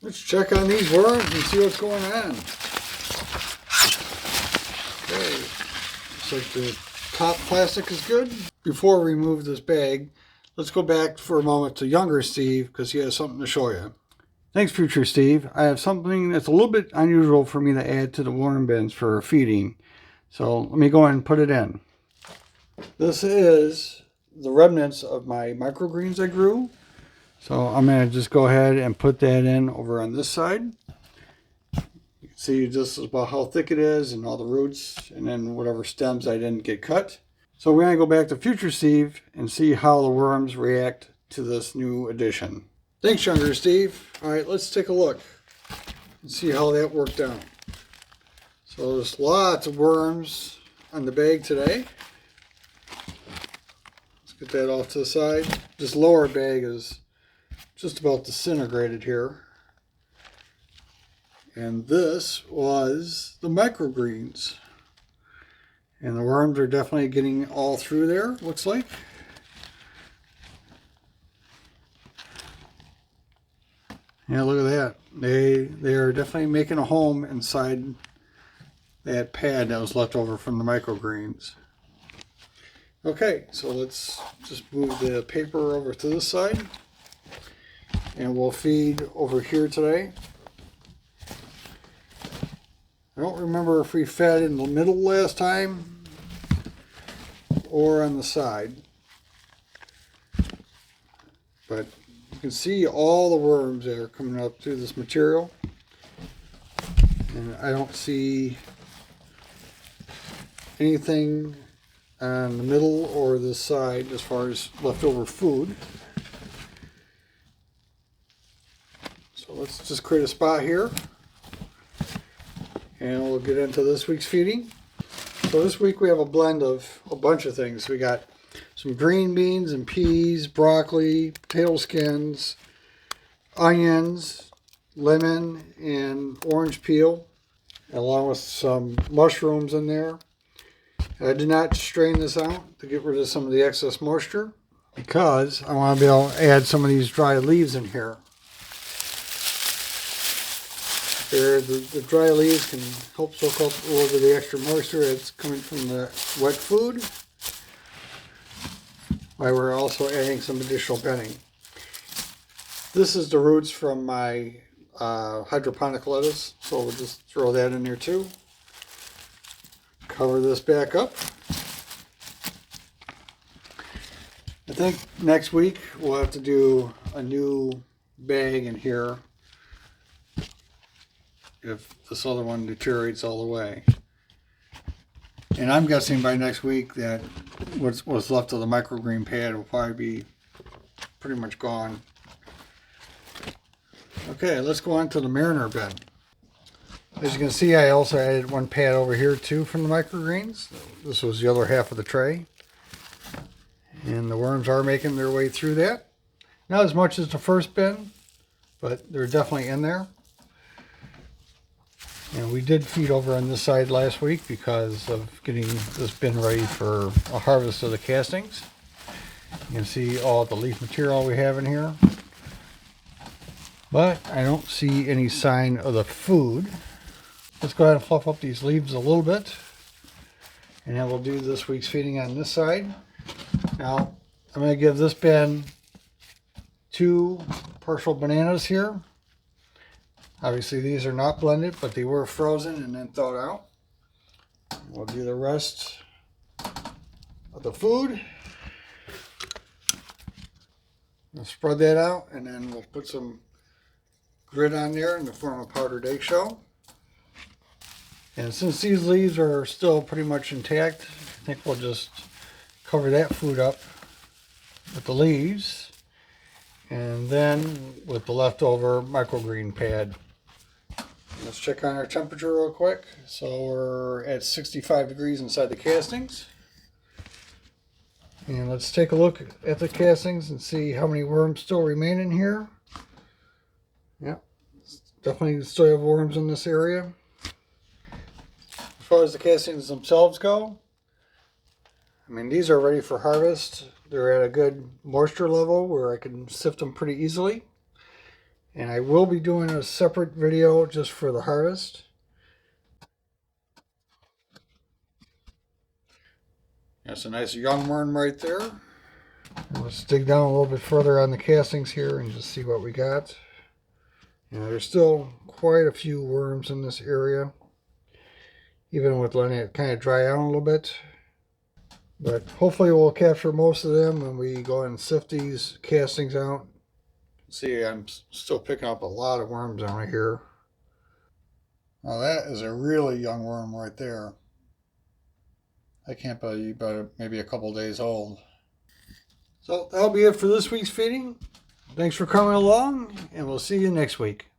Let's check on these worms and see what's going on. Okay, looks like the top plastic is good. Before we remove this bag, let's go back for a moment to younger Steve because he has something to show you. Thanks, future Steve. I have something that's a little bit unusual for me to add to the worm bins for feeding. So let me go ahead and put it in. This is the remnants of my microgreens I grew. So I'm going to just go ahead and put that in over on this side. You can see just about how thick it is and all the roots and then whatever stems I didn't get cut. So we're going to go back to future Steve and see how the worms react to this new addition. Thanks, younger Steve. All right, let's take a look and see how that worked out. So there's lots of worms on the bag today. Let's get that off to the side. This lower bag is just about disintegrated here. And this was the microgreens. And the worms are definitely getting all through there, looks like. Yeah, look at that. They are definitely making a home inside that pad that was left over from the microgreens. Okay, so let's just move the paper over to this side. And we'll feed over here today. I don't remember if we fed in the middle last time or on the side. But you can see all the worms that are coming up through this material. And I don't see anything on the middle or the side as far as leftover food. So let's just create a spot here. And we'll get into this week's feeding. So this week we have a blend of a bunch of things. We got some green beans and peas, broccoli, potato skins, onions, lemon, and orange peel, along with some mushrooms in there. I did not strain this out to get rid of some of the excess moisture because I want to be able to add some of these dry leaves in here. The dry leaves can help soak up a little bit of the extra moisture that's coming from the wet food, while we're also adding some additional bedding. This is the roots from my hydroponic lettuce, so we'll just throw that in there too. Cover this back up. I think next week we'll have to do a new bag in here if this other one deteriorates all the way. And I'm guessing by next week that what's left of the microgreen pad will probably be pretty much gone. Okay, let's go on to the mariner bed. As you can see, I also added one pad over here too from the microgreens. This was the other half of the tray. And the worms are making their way through that. Not as much as the first bin, but they're definitely in there. And we did feed over on this side last week because of getting this bin ready for a harvest of the castings. You can see all the leaf material we have in here. But I don't see any sign of the food. Let's go ahead and fluff up these leaves a little bit. And then we'll do this week's feeding on this side. Now, I'm going to give this bin 2 partial bananas here. Obviously these are not blended, but they were frozen and then thawed out. We'll do the rest of the food. We'll spread that out and then we'll put some grit on there in the form of powdered eggshell. And since these leaves are still pretty much intact, I think we'll just cover that food up with the leaves and then with the leftover microgreen pad. Let's check on our temperature real quick. So we're at 65 degrees inside the castings. And let's take a look at the castings and see how many worms still remain in here. Yeah, definitely still have worms in this area. As far as the castings themselves go, I mean, these are ready for harvest. They're at a good moisture level where I can sift them pretty easily. And I will be doing a separate video just for the harvest. That's a nice young worm right there. Let's dig down a little bit further on the castings here and just see what we got. There's still quite a few worms in this area, even with letting it kind of dry out a little bit. But hopefully we'll capture most of them when we go and sift these castings out. See, I'm still picking up a lot of worms down here. Now that is a really young worm right there. I can't believe about maybe a couple days old. So that'll be it for this week's feeding. Thanks for coming along, and we'll see you next week.